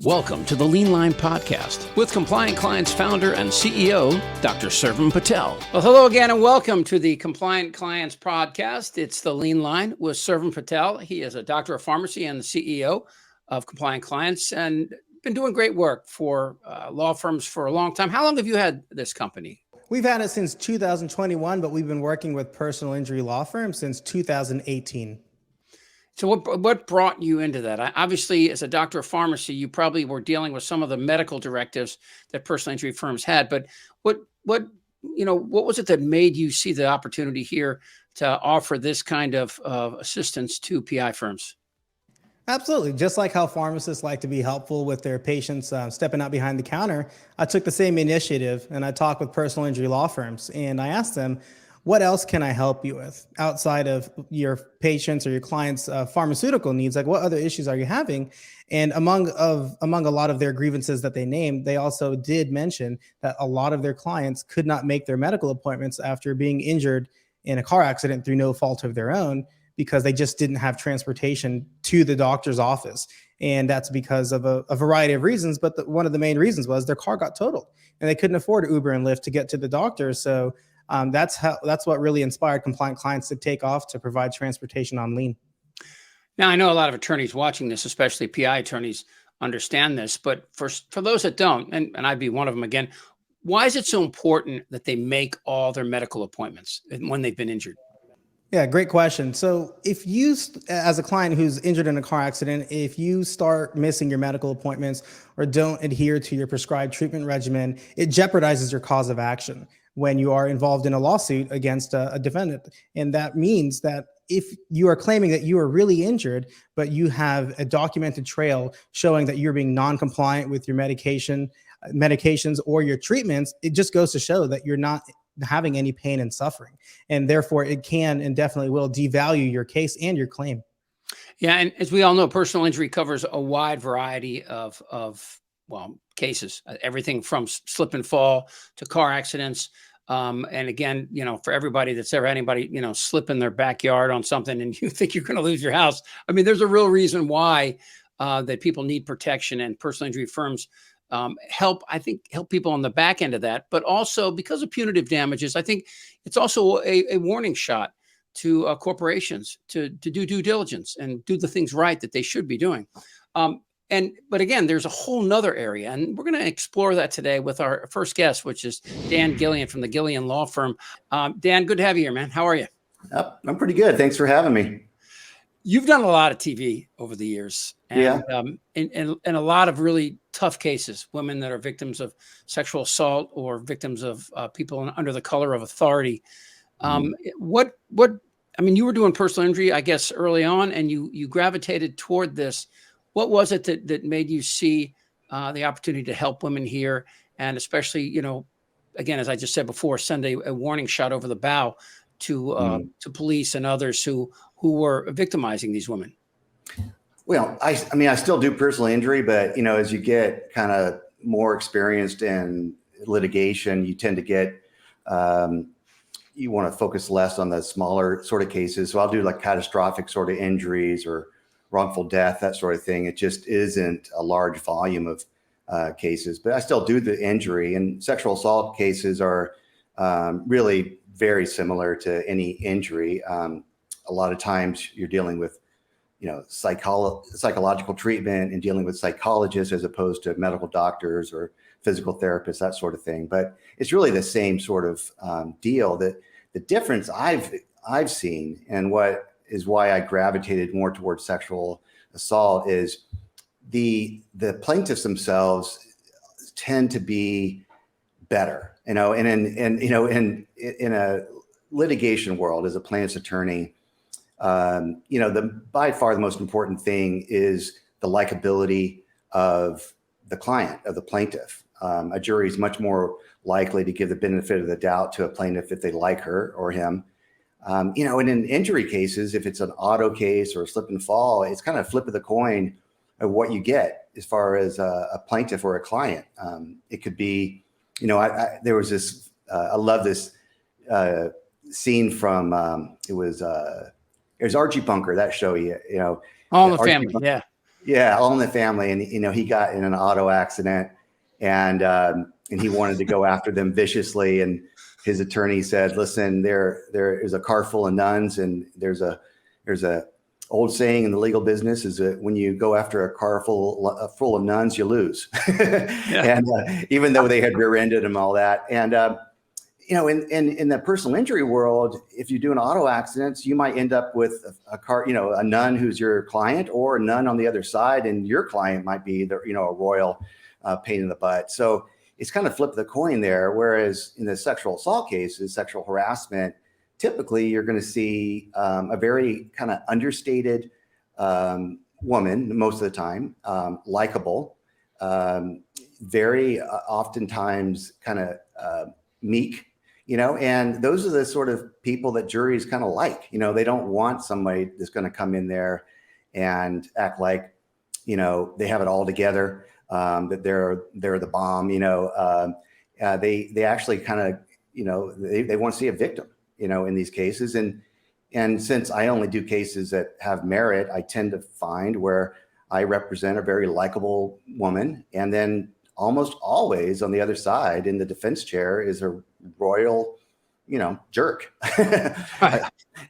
Welcome to the Lien podcast with Compliant Clients founder and CEO, Dr. Survam Patel. Well, hello again and welcome to the Compliant Clients podcast. It's the Lien Line with Survam Patel. He is a doctor of pharmacy and the CEO of Compliant Clients and been doing great work for law firms for a long time. How long have you had this company? We've had it since 2021, but we've been working with personal injury law firms since 2018. So what brought you into that? Obviously, as a doctor of pharmacy, you probably were dealing with some of the medical directives that personal injury firms had. But what was it that made you see the opportunity here to offer this kind of assistance to PI firms? Absolutely. Just like how pharmacists like to be helpful with their patients stepping out behind the counter, I took the same initiative and I talked with personal injury law firms and I asked them, what else can I help you with outside of your patients or your clients' pharmaceutical needs? Like, what other issues are you having? And among a lot of their grievances that they named, they also did mention that a lot of their clients could not make their medical appointments after being injured in a car accident through no fault of their own because they just didn't have transportation to the doctor's office. And that's because of a variety of reasons. But one of the main reasons was their car got totaled and they couldn't afford Uber and Lyft to get to the doctor. So that's what really inspired Compliant Clients to take off to provide transportation on Lien. Now, I know a lot of attorneys watching this, especially PI attorneys, understand this, but for those that don't, and I'd be one of them again, why is it so important that they make all their medical appointments when they've been injured? Yeah, great question. So if you, as a client who's injured in a car accident, if you start missing your medical appointments or don't adhere to your prescribed treatment regimen, it jeopardizes your cause of action when you are involved in a lawsuit against a defendant. And that means that if you are claiming that you are really injured, but you have a documented trail showing that you're being non-compliant with your medications or your treatments, it just goes to show that you're not having any pain and suffering. And therefore it can and definitely will devalue your case and your claim. Yeah. And as we all know, personal injury covers a wide variety of cases, everything from slip and fall to car accidents. And again, for everybody that's ever had anybody, slip in their backyard on something and you think you're going to lose your house. I mean, there's a real reason why that people need protection, and personal injury firms help people on the back end of that. But also because of punitive damages, I think it's also a warning shot to corporations to do due diligence and do the things right that they should be doing. But again, there's a whole nother area, and we're going to explore that today with our first guest, which is Dan Gilleon from the Gilleon Law Firm. Dan, good to have you here, man. How are you? I'm pretty good. Thanks for having me. You've done a lot of TV over the years, and, yeah, and a lot of really tough cases, women that are victims of sexual assault or victims of people under the color of authority. You were doing personal injury, I guess, early on, and you gravitated toward this. What was it that made you see the opportunity to help women here? And especially, again, as I just said before, send a warning shot over the bow to police and others who were victimizing these women? Well, I still do personal injury, but, as you get kind of more experienced in litigation, you tend to get, you want to focus less on the smaller sort of cases. So I'll do like catastrophic sort of injuries or wrongful death, that sort of thing. It just isn't a large volume of cases, but I still do the injury. And sexual assault cases are really very similar to any injury. A lot of times you're dealing with, psychological treatment and dealing with psychologists as opposed to medical doctors or physical therapists, that sort of thing. But it's really the same sort of deal. That the difference I've seen, and what is why I gravitated more towards sexual assault, is the plaintiffs themselves tend to be better, and in a litigation world as a plaintiff's attorney, by far the most important thing is the likability of the client, of the plaintiff. A jury is much more likely to give the benefit of the doubt to a plaintiff if they like her or him. And in injury cases, if it's an auto case or a slip and fall, it's kind of flip of the coin of what you get as far as a plaintiff or a client. It could be, there was this, I love this scene from, it was Archie Bunker, that show, All in the Family, Bunker. yeah. Yeah, all in the family. And, he got in an auto accident and he wanted to go after them viciously. And his attorney said, listen, there is a car full of nuns, and there's a old saying in the legal business is that when you go after a car full of nuns, you lose. And even though they had rear-ended him, all that. And, in the personal injury world, if you do an auto accidents, you might end up with a car, a nun who's your client, or a nun on the other side, and your client might be a royal pain in the butt. So it's kind of flip the coin there. Whereas in the sexual assault cases, sexual harassment, typically you're going to see a very kind of understated woman most of the time, likable, very oftentimes kind of meek, and those are the sort of people that juries kind of like. They don't want somebody that's going to come in there and act like, they have it all together, that they're the bomb. They actually kind of, they want to see a victim, in these cases. And since I only do cases that have merit, I tend to find where I represent a very likable woman, and then almost always on the other side in the defense chair is a royal, jerk. Right.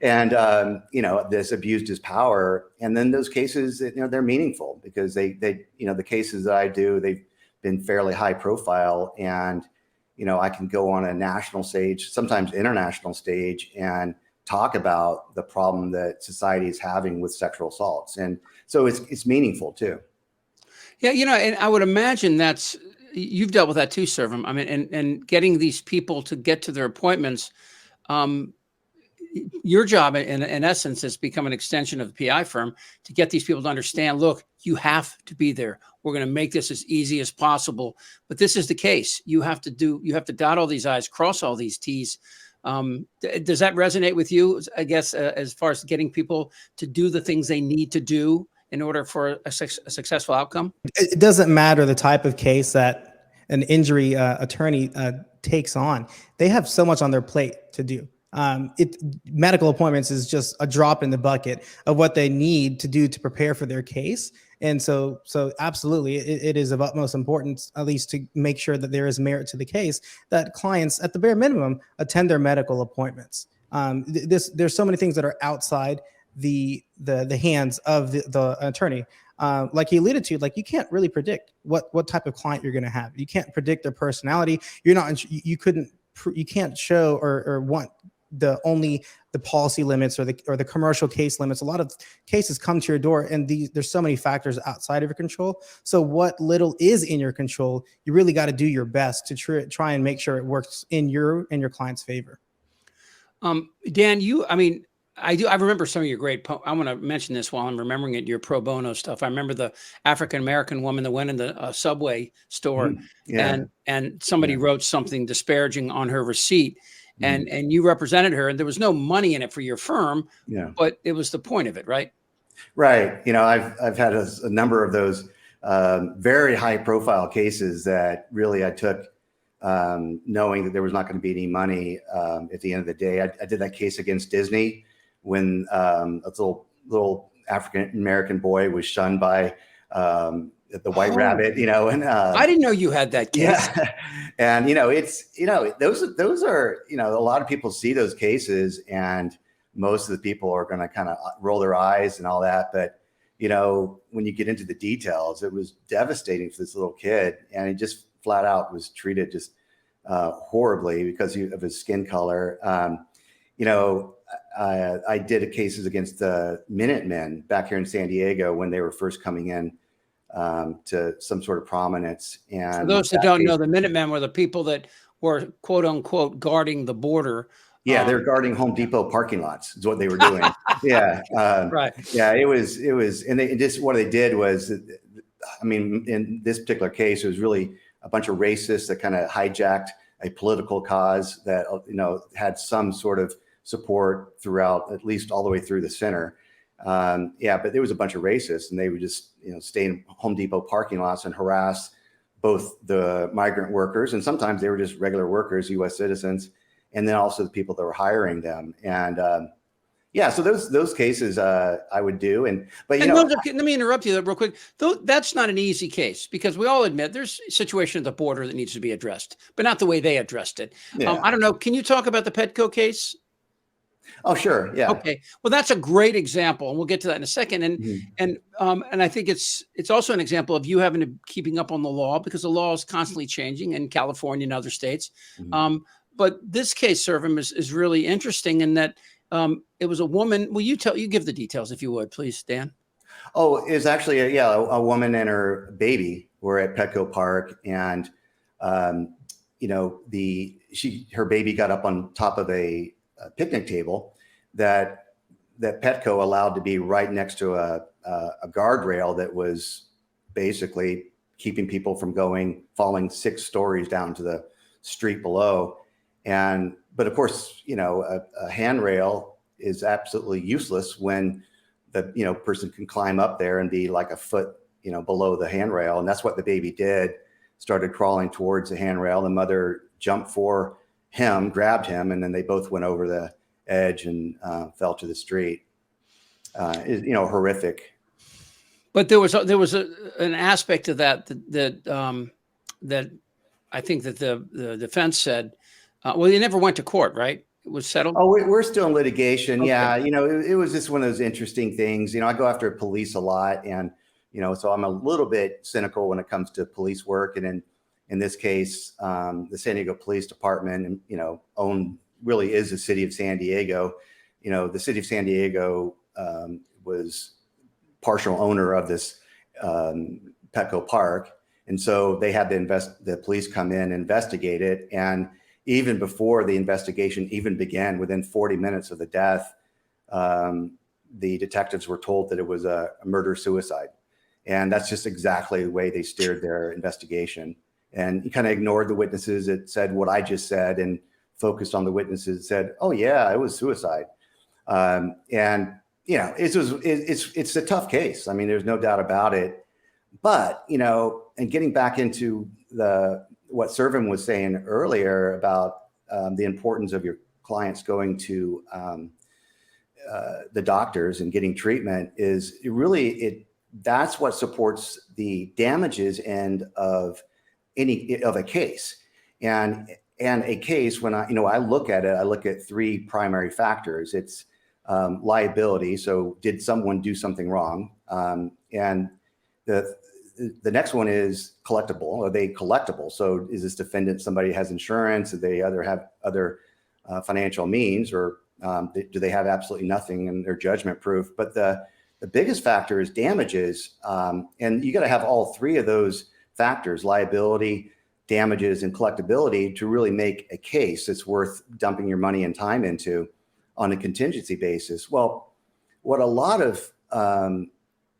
And, this abused his power. And then those cases, they're meaningful because they, the cases that I do, they've been fairly high profile. And, I can go on a national stage, sometimes international stage, and talk about the problem that society is having with sexual assaults. And so it's meaningful too. Yeah, and I would imagine you've dealt with that too, Survam. I mean, and getting these people to get to their appointments. Your job, in essence, has become an extension of the PI firm to get these people to understand, look, you have to be there. We're going to make this as easy as possible. But this is the case. You have to dot all these I's, cross all these T's. Does that resonate with you, I guess, as far as getting people to do the things they need to do in order for a successful outcome? It doesn't matter the type of case that an injury attorney takes on. They have so much on their plate to do. Medical appointments is just a drop in the bucket of what they need to do to prepare for their case. And so absolutely, it is of utmost importance, at least to make sure that there is merit to the case, that clients, at the bare minimum, attend their medical appointments. There's so many things that are outside the hands of the attorney. Like he alluded to, like you can't really predict what type of client you're going to have. You can't predict their personality. You can't show or want the policy limits or the commercial case limits. A lot of cases come to your door, and there's so many factors outside of your control. So what little is in your control, you really got to do your best to try and make sure it works in your client's favor. Dan, I remember some of your great, I want to mention this while I'm remembering it, your pro bono stuff. I remember the African-American woman that went in the Subway store and somebody wrote something disparaging on her receipt, and you represented her, and there was no money in it for your firm, but it was the point of it, right? Right. I've had a number of those very high profile cases that really I took knowing that there was not going to be any money at the end of the day. I did that case against Disney when a little African-American boy was shunned by the White Rabbit, and I didn't know you had that case. Yeah. And, those are, a lot of people see those cases, and most of the people are going to kind of roll their eyes and all that. But, when you get into the details, it was devastating for this little kid, and he just flat out was treated just horribly because of his skin color. I did cases against the Minutemen back here in San Diego when they were first coming in to some sort of prominence. And for those that don't know, the Minutemen were the people that were quote unquote guarding the border. Yeah, they're guarding Home Depot parking lots is what they were doing. Yeah. Right. Yeah, it was, and what they did was, in this particular case, it was really a bunch of racists that kind of hijacked a political cause that, had some sort of support throughout, at least all the way through the center. But there was a bunch of racists, and they would just, stay in Home Depot parking lots and harass both the migrant workers, and sometimes they were just regular workers, U.S. citizens, and then also the people that were hiring them. And, Yeah, so those cases I would do, but And those are, let me interrupt you real quick. Though that's not an easy case, because we all admit there's a situation at the border that needs to be addressed, but not the way they addressed it. yeah. I don't know. Can you talk about the Petco case? Oh, sure, yeah. Okay. Well, that's a great example, and we'll get to that in a second. And I think it's also an example of you having to keeping up on the law, because the law is constantly changing in California and other states. But this case, Survam, is really interesting in that it was a woman. Will you give the details, if you would, please, Dan? Oh, it was actually a woman and her baby were at Petco Park, and her baby got up on top of a picnic table that Petco allowed to be right next to a guardrail that was basically keeping people from falling 6 stories down to the street below. But of course, a handrail is absolutely useless when the person can climb up there and be like a foot below the handrail. And that's what the baby did. Started crawling towards the handrail. The mother jumped for him, grabbed him, and then they both went over the edge and fell to the street. Horrific. But there was an aspect of that I think that the defense said, well, they never went to court, right? It was settled. Oh, we're still in litigation. Okay. Yeah. It was just one of those interesting things. I go after police a lot, and, so I'm a little bit cynical when it comes to police work. And in this case, the San Diego Police Department, really is the city of San Diego. The city of San Diego was partial owner of this Petco Park. And so they had the police come in and investigate it. And even before the investigation even began, within 40 minutes of the death, the detectives were told that it was a murder-suicide. And that's just exactly the way they steered their investigation. And you kind of ignored the witnesses that said what I just said and focused on the witnesses that said, oh, yeah, it was suicide. It's a tough case. I mean, there's no doubt about it. But, and getting back into what Survam was saying earlier about the importance of your clients going to the doctors and getting treatment that's what supports the damages end of a case. And a case, when I look at it, I look at 3 primary factors. It's liability. So did someone do something wrong? And the next one is collectible. Are they collectible? So is this defendant somebody has insurance? Do they have other financial means, or do they have absolutely nothing in their judgment proof? But the biggest factor is damages. And you got to have all 3 of those factors: liability, damages, and collectability, to really make a case that's worth dumping your money and time into on a contingency basis. Well, what a lot of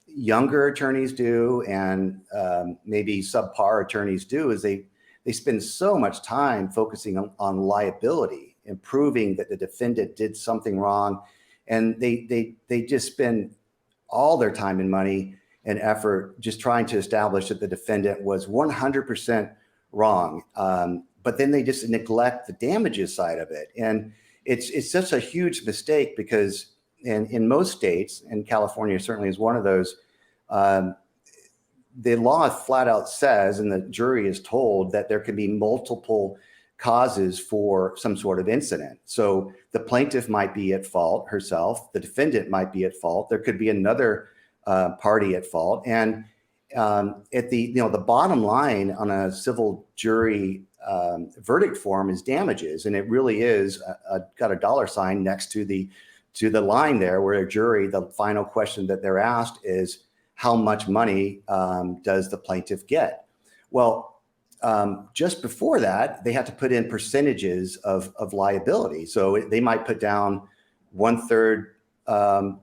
younger attorneys do, and maybe subpar attorneys do, is they spend so much time focusing on liability and proving that the defendant did something wrong. And they just spend all their time and money and effort just trying to establish that the defendant was 100% wrong. But then they just neglect the damages side of it. And it's such a huge mistake, because in most states, and California certainly is one of those, the law flat out says, and the jury is told, that there can be multiple causes for some sort of incident. So the plaintiff might be at fault herself, the defendant might be at fault, there could be another party at fault. And at the bottom line on a civil jury verdict form is damages, and it really is got a dollar sign next to the line there, where a jury, the final question that they're asked is, how much money does the plaintiff get? Well, just before that, they have to put in percentages of liability. So they might put down 1/3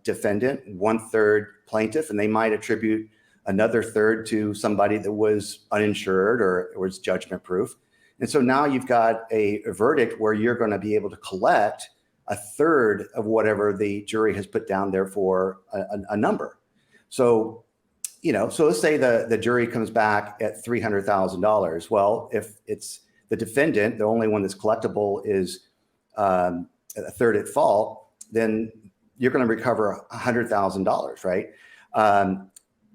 defendant, 1/3 plaintiff, and they might attribute another third to somebody that was uninsured or was judgment proof. And so now you've got a verdict where you're going to be able to collect 1/3 of whatever the jury has put down there for a number. So, so let's say the jury comes back at $300,000. Well, if it's the defendant, the only one that's collectible is 1/3 at fault, then you're going to recover $100,000, right?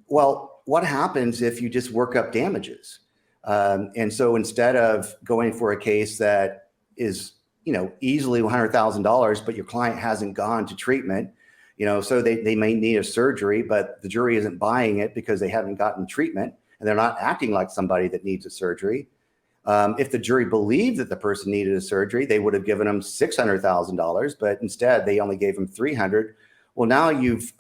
Well, what happens if you just work up damages? And so instead of going for a case that is, easily $100,000, but your client hasn't gone to treatment, so they may need a surgery, but the jury isn't buying it because they haven't gotten treatment and they're not acting like somebody that needs a surgery. If the jury believed that the person needed a surgery, they would have given them $600,000, but instead they only gave them $300,000. Well, now you've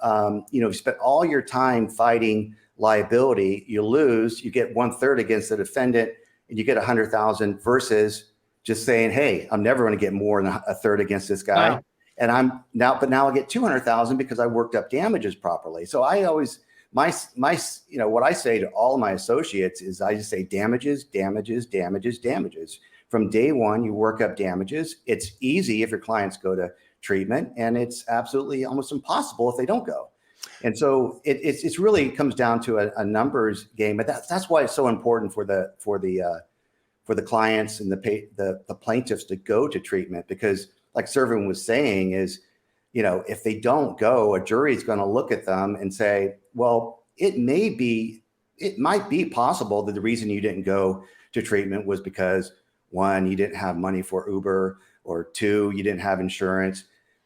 spent all your time fighting liability. You lose, you get 1/3 against the defendant, and you get $100,000 versus just saying, "Hey, I'm never going to get more than a third against this guy." Wow. And now I get $200,000 because I worked up damages properly. So I always, what I say to all of my associates is I just say damages, damages, damages, damages. From day one, you work up damages. It's easy if your clients go to treatment, and it's absolutely almost impossible if they don't go. And so it's really comes down to a numbers game, but that's why it's so important for the clients and the plaintiffs to go to treatment, because like Survam was saying is, if they don't go, a jury is going to look at them and say, well, it might be possible that the reason you didn't go to treatment was because 1, you didn't have money for Uber, or 2, you didn't have insurance.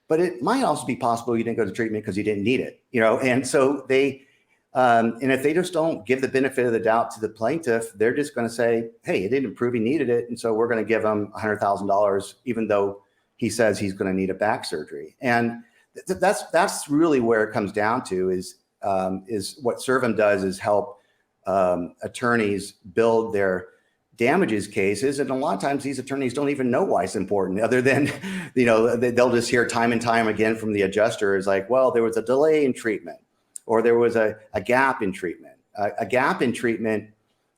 But it might also be possible you didn't go to treatment because you didn't need it, and so and if they just don't give the benefit of the doubt to the plaintiff, they're just going to say, hey, it didn't prove he needed it, and so we're going to give him $100,000, even though he says he's going to need a back surgery. And that's really where it comes down to is what Survam does is help attorneys build their damages cases. And a lot of times these attorneys don't even know why it's important, other than, they'll just hear time and time again from the adjuster is like, well, there was a delay in treatment, or there was a gap in treatment. A gap in treatment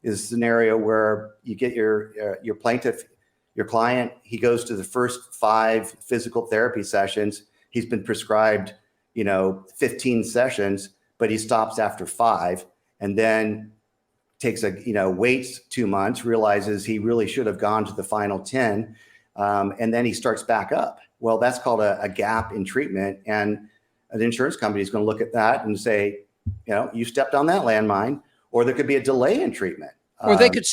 is a scenario where you get your plaintiff, your client, he goes to the first 5 physical therapy sessions. He's been prescribed, 15 sessions, but he stops after 5, and then takes waits 2 months, realizes he really should have gone to the final 10, and then he starts back up. Well, that's called a gap in treatment, and an insurance company is going to look at that and say, you stepped on that landmine. Or there could be a delay in treatment. Or they could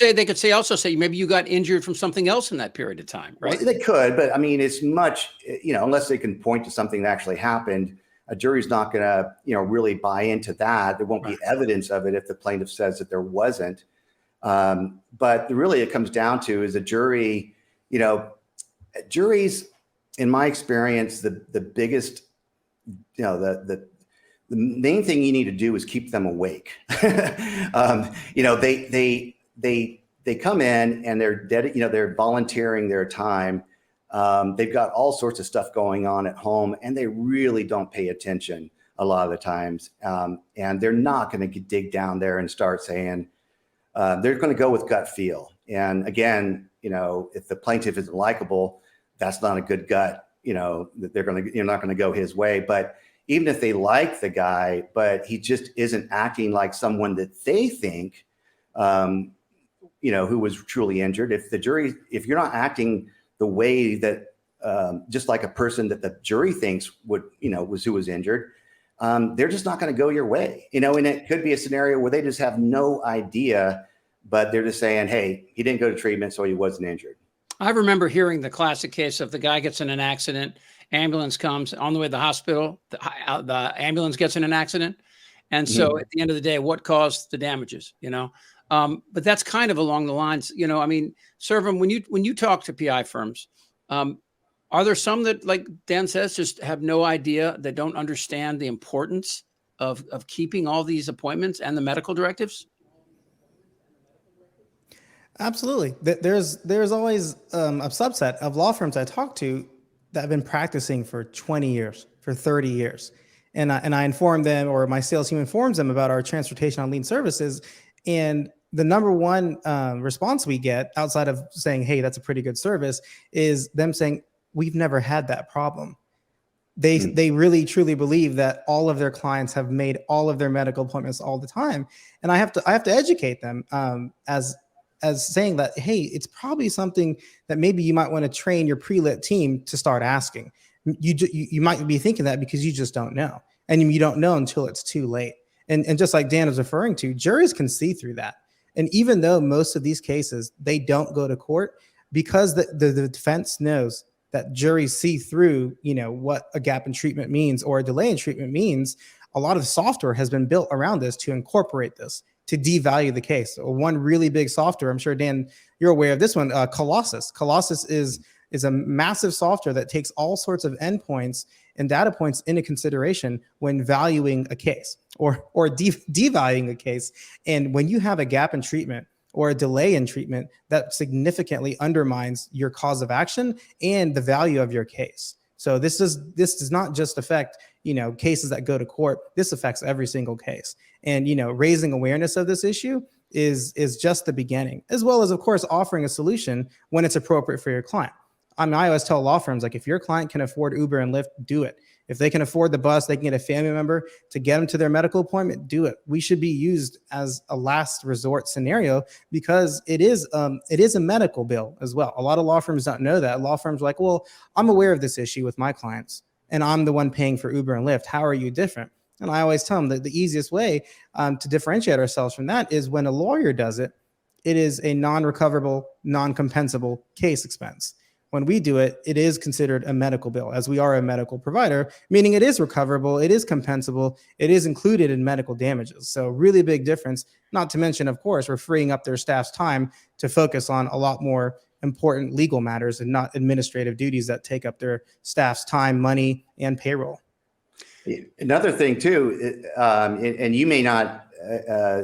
also say maybe you got injured from something else in that period of time, right? Well, they could, but I mean, it's much, unless they can point to something that actually happened, a jury's not going to, really buy into that. There won't be evidence of it if the plaintiff says that there wasn't. But really it comes down to is a jury, juries, in my experience, the biggest, the main thing you need to do is keep them awake. They come in and they're volunteering their time. They've got all sorts of stuff going on at home, and they really don't pay attention a lot of the times. And they're not going to dig down there and start saying, they're going to go with gut feel. And again, if the plaintiff isn't likable, that's not a good gut, that you're not going to go his way. But even if they like the guy, but he just isn't acting like someone that they think, who was truly injured. If you're not acting the way that, just like a person that the jury thinks who was injured, they're just not going to go your way, and it could be a scenario where they just have no idea, but they're just saying, hey, he didn't go to treatment, so he wasn't injured. I remember hearing the classic case of the guy gets in an accident, ambulance comes on the way to the hospital, the ambulance gets in an accident. And so at the end of the day, what caused the damages, but that's kind of along the lines, Survam, when you talk to PI firms, are there some that, like Dan says, just have no idea, that don't understand the importance of keeping all these appointments and the medical directives? Absolutely. There's always a subset of law firms I talk to that have been practicing for 20 years, for 30 years. And I inform them, or my sales team informs them about our transportation on lien services. And the number one response we get, outside of saying, hey, that's a pretty good service, is them saying, we've never had that problem. They really truly believe that all of their clients have made all of their medical appointments all the time. And I have to educate them as saying that, hey, it's probably something that maybe you might want to train your pre-lit team to start asking. You might be thinking that because you just don't know, and you don't know until it's too late. And just like Dan was referring to, juries can see through that. And even though most of these cases, they don't go to court, because the defense knows that juries see through, what a gap in treatment means or a delay in treatment means, a lot of software has been built around this to incorporate this, to devalue the case. So one really big software, I'm sure, Dan, you're aware of this one, Colossus. Colossus is a massive software that takes all sorts of endpoints and data points into consideration when valuing a case or devaluing a case. And when you have a gap in treatment or a delay in treatment, that significantly undermines your cause of action and the value of your case. So this does not just affect, cases that go to court. This affects every single case. And, raising awareness of this issue is just the beginning, as well as, of course, offering a solution when it's appropriate for your client. I always tell law firms, like, if your client can afford Uber and Lyft, do it. If they can afford the bus, they can get a family member to get them to their medical appointment, do it. We should be used as a last resort scenario because it is a medical bill as well. A lot of law firms don't know that. Law firms are like, well, I'm aware of this issue with my clients and I'm the one paying for Uber and Lyft. How are you different? And I always tell them that the easiest way to differentiate ourselves from that is when a lawyer does it, it is a non-recoverable, non-compensable case expense. When we do it, it is considered a medical bill, as we are a medical provider, meaning it is recoverable, it is compensable, it is included in medical damages. So really big difference, not to mention, of course, we're freeing up their staff's time to focus on a lot more important legal matters and not administrative duties that take up their staff's time, money, and payroll. Another thing too, and you may not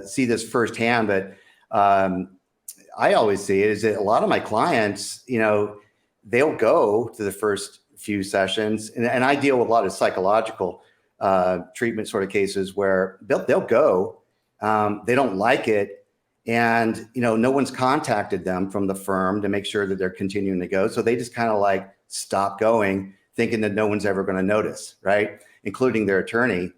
see this firsthand, but I always see it, is that a lot of my clients, they'll go to the first few sessions, and I deal with a lot of psychological treatment sort of cases where they'll go, they don't like it, and no one's contacted them from the firm to make sure that they're continuing to go, so they just kind of like stop going, thinking that no one's ever going to notice, right, including their attorney,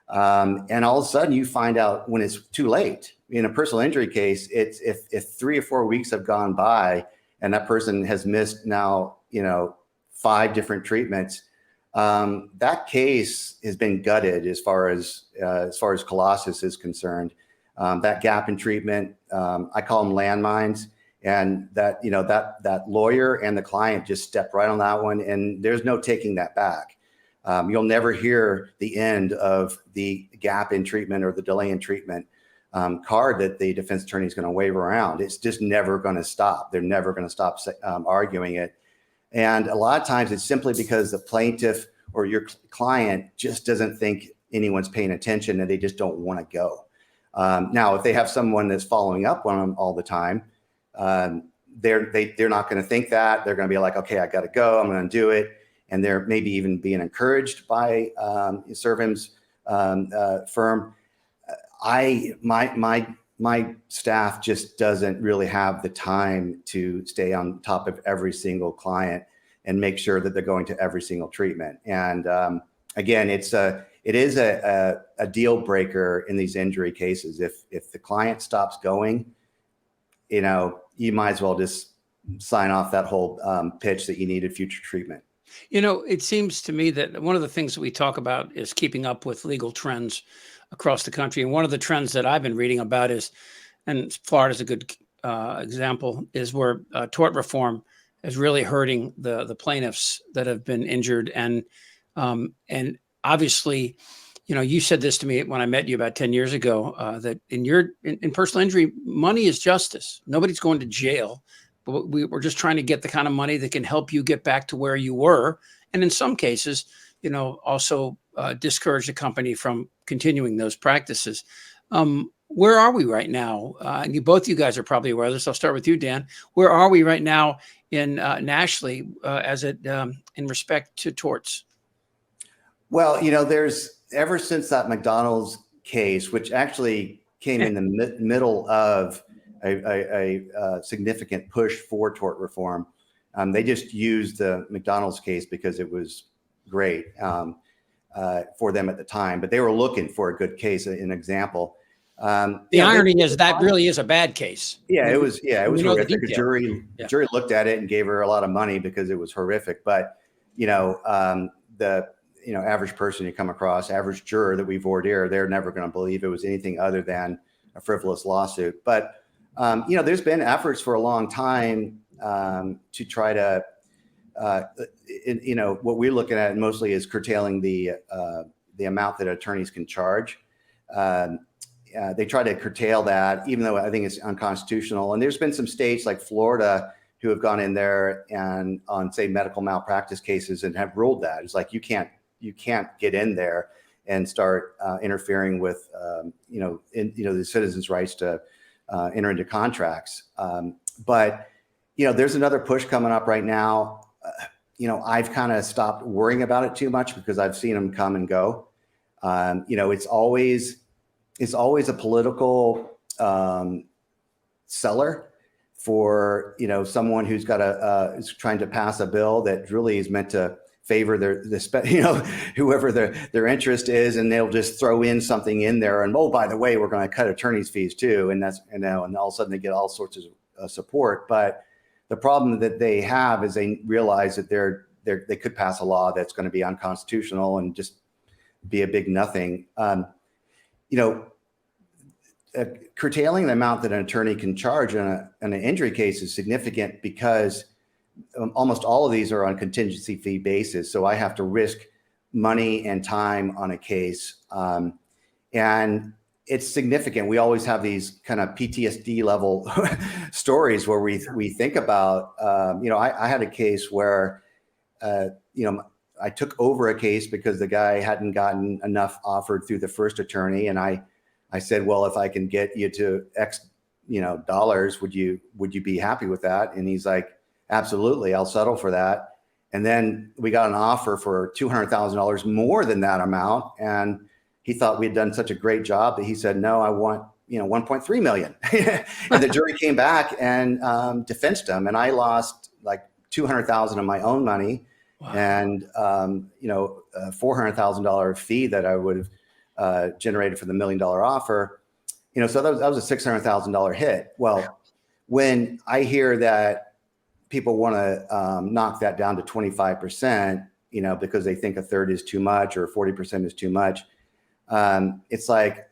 and all of a sudden you find out when it's too late. In a personal injury case, it's if 3 or 4 weeks have gone by and that person has missed now, 5 different treatments, that case has been gutted as far as Colossus is concerned. That gap in treatment, I call them landmines, and that lawyer and the client just step right on that one, and there's no taking that back. You'll never hear the end of the gap in treatment or the delay in treatment card that the defense attorney is going to wave around. It's just never going to stop. They're never going to stop arguing it. And a lot of times it's simply because the plaintiff or your client just doesn't think anyone's paying attention and they just don't want to go. Now, if they have someone that's following up on them all the time, they're not going to think that. They're going to be like, okay, I got to go. I'm going to do it. And they're maybe even being encouraged by Survam's firm. My staff just doesn't really have the time to stay on top of every single client and make sure that they're going to every single treatment. And again, it is a deal breaker in these injury cases. If the client stops going, you might as well just sign off that whole pitch that you needed future treatment. It seems to me that one of the things that we talk about is keeping up with legal trends across the country. And one of the trends that I've been reading about is, and Florida's a good example, is where tort reform is really hurting the plaintiffs that have been injured. And obviously, you said this to me when I met you about 10 years ago, that in personal injury, money is justice. Nobody's going to jail. But we're just trying to get the kind of money that can help you get back to where you were. And in some cases, also discourage the company from continuing those practices. Where are we right now? And both you guys are probably aware of this. I'll start with you, Dan. Where are we right now nationally in respect to torts? Well, there's ever since that McDonald's case, which actually came in the middle of a significant push for tort reform. They just used the McDonald's case because it was great for them at the time, but they were looking for a good case, an example. The irony is that really is a bad case. Yeah, it was horrific. The jury looked at it and gave her a lot of money because it was horrific. But the average person you come across, average juror that we voir dire, they're never going to believe it was anything other than a frivolous lawsuit. But there's been efforts for a long time to try to, what we're looking at mostly is curtailing the amount that attorneys can charge. They try to curtail that, even though I think it's unconstitutional. And there's been some states like Florida who have gone in there and on, say, medical malpractice cases and have ruled that it's like you can't get in there and start interfering with the citizens' rights to enter into contracts. But there's another push coming up right now. I've kind of stopped worrying about it too much because I've seen them come and go. It's always a political seller for someone who's got is trying to pass a bill that really is meant to favor whoever their interest is, and they'll just throw in something in there, and by the way, we're going to cut attorneys' fees too, and that's and all of a sudden they get all sorts of support. But the problem that they have is they realize that they could pass a law that's going to be unconstitutional and just be a big nothing. Curtailing the amount that an attorney can charge in an injury case is significant because almost all of these are on contingency fee basis. So I have to risk money and time on a case. And it's significant. We always have these kind of PTSD level stories where we think about, I had a case where, I took over a case because the guy hadn't gotten enough offered through the first attorney. And I said, well, if I can get you to X, dollars, would you be happy with that? And he's like, absolutely, I'll settle for that. And then we got an offer for $200,000 more than that amount. And he thought we had done such a great job that he said, no, I want, 1.3 million. And the jury came back and defensed him. And I lost like $200,000 of my own money. Wow. And, a $400,000 fee that I would have generated for the $1 million offer, so that was a $600,000 hit. Well, when I hear that people want to knock that down to 25%, because they think a third is too much or 40% is too much, it's like,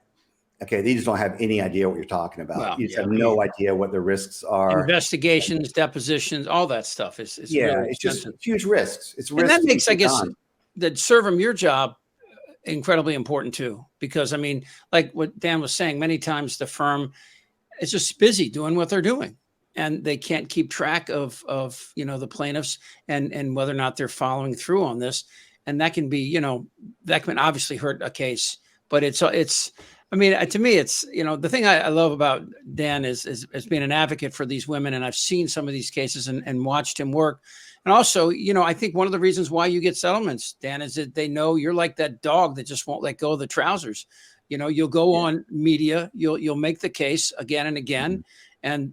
okay, they just don't have any idea what you're talking about. Well, you just have no idea what the risks are. Investigations, depositions, all that stuff is really it's just huge risks. It's risks. And that makes, I guess, that Survam, your job incredibly important too, because I mean, like what Dan was saying, many times the firm is just busy doing what they're doing, and they can't keep track of the plaintiffs and whether or not they're following through on this, and that can be that can obviously hurt a case. But it's I mean, to me, it's the thing I love about Dan is being an advocate for these women, and I've seen some of these cases and watched him work. And also, I think one of the reasons why you get settlements, Dan, is that they know you're like that dog that just won't let go of the trousers. You'll go on media, you'll make the case again and again, and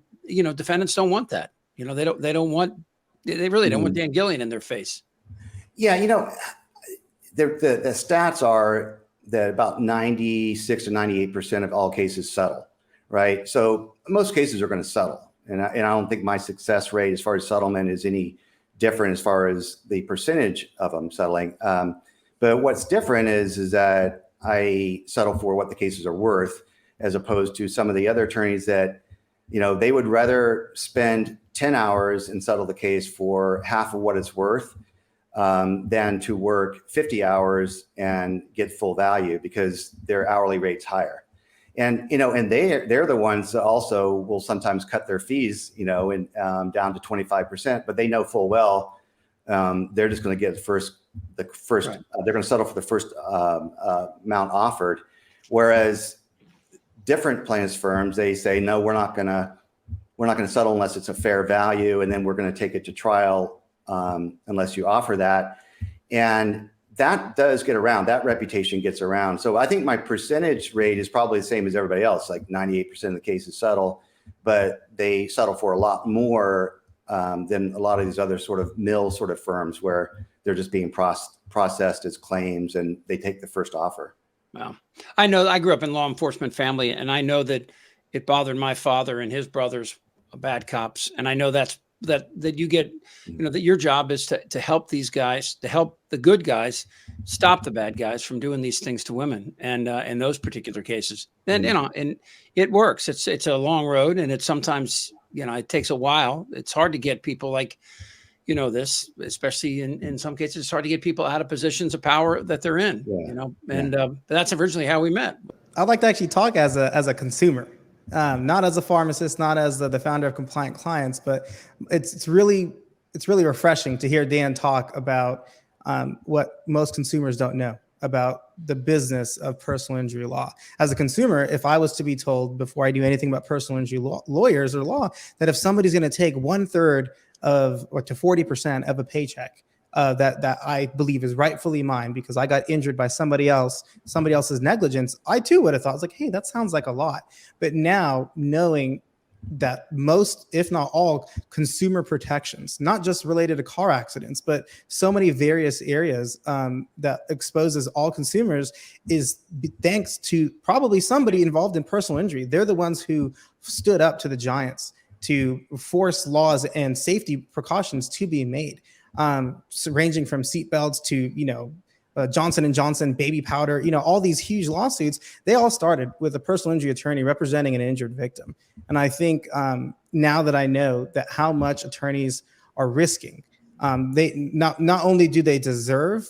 defendants don't want that. They really don't want Dan Gilleon in their face. Yeah, the stats are that about 96 to 98% of all cases settle, right? So most cases are going to settle, and I don't think my success rate as far as settlement is any different as far as the percentage of them settling. But what's different is that I settle for what the cases are worth, as opposed to some of the other attorneys that, they would rather spend 10 hours and settle the case for half of what it's worth than to work 50 hours and get full value because their hourly rate's higher. And, and they're the ones that also will sometimes cut their fees, down to 25%, but they know full well they're just going to get the first. Right. They're going to settle for the first amount offered, whereas different plaintiffs firms, they say, no, we're not going to settle unless it's a fair value, and then we're going to take it to trial unless you offer that. And that does get around. That reputation gets around. So I think my percentage rate is probably the same as everybody else. Like 98% of the cases settle, but they settle for a lot more than a lot of these other sort of mill sort of firms where they're just being processed as claims and they take the first offer. Wow. I know I grew up in law enforcement family, and I know that it bothered my father and his brothers, bad cops. And I know that's that you get, that your job is to help these guys, to help the good guys stop the bad guys from doing these things to women. And in those particular cases, and and it works. It's a long road, and it's sometimes, it takes a while. It's hard to get people like, this, especially in some cases, it's hard to get people out of positions of power that they're in, but that's originally how we met. I'd like to actually talk as a consumer, not as a pharmacist, not as the founder of Compliant Clients, but it's really refreshing to hear Dan talk about what most consumers don't know about the business of personal injury law. As a consumer, if I was to be told before I do anything about personal injury lawyers or law, that if somebody's going to take 1/3 or to 40% of a paycheck that I believe is rightfully mine because I got injured by somebody else's negligence, I too would have thought, like, hey, that sounds like a lot. But now knowing that most, if not all, consumer protections, not just related to car accidents, but so many various areas that exposes all consumers, is thanks to probably somebody involved in personal injury. They're the ones who stood up to the giants to force laws and safety precautions to be made, so ranging from seatbelts to, Johnson & Johnson baby powder, all these huge lawsuits. They all started with a personal injury attorney representing an injured victim. And I think now that I know that how much attorneys are risking, they not only do they deserve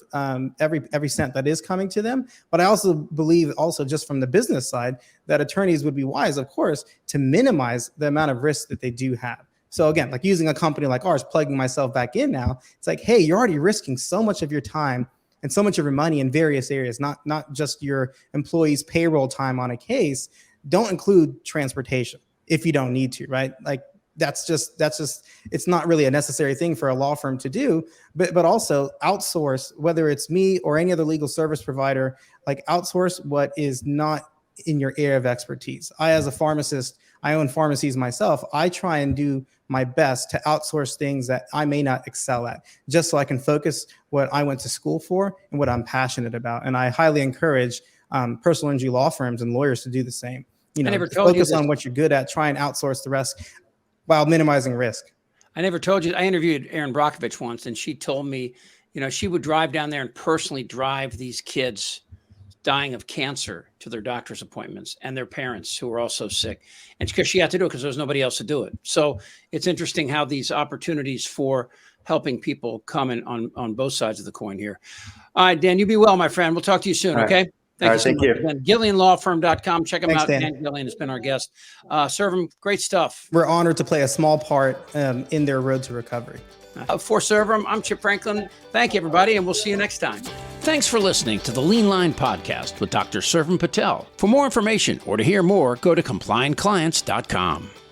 every cent that is coming to them, but I also believe just from the business side that attorneys would be wise, of course, to minimize the amount of risk that they do have. So again, like using a company like ours, plugging myself back in now, it's like, hey, you're already risking so much of your time and so much of your money in various areas, not just your employees' payroll time on a case. Don't include transportation if you don't need to, right? Like that's just it's not really a necessary thing for a law firm to do, but also outsource, whether it's me or any other legal service provider, like outsource what is not in your area of expertise. I, as a pharmacist, I own pharmacies myself. I try and do my best to outsource things that I may not excel at, just so I can focus what I went to school for and what I'm passionate about. And I highly encourage personal injury law firms and lawyers to do the same. Focus on what you're good at, try and outsource the rest while minimizing risk. I never told you, I interviewed Erin Brockovich once, and she told me, she would drive down there and personally drive these kids dying of cancer to their doctor's appointments and their parents who were also sick. And because she had to do it because there was nobody else to do it. So it's interesting how these opportunities for helping people come in on both sides of the coin here. All right, Dan, you be well, my friend. We'll talk to you soon. Okay. Thank you. GilleonLawFirm.com. Check him out. Dan. Dan Gilleon has been our guest. Survam, great stuff. We're honored to play a small part in their road to recovery. For Survam, I'm Chip Franklin. Thank you, everybody, and we'll see you next time. Thanks for listening to the Lien Line Podcast with Dr. Survam Patel. For more information or to hear more, go to CompliantClients.com.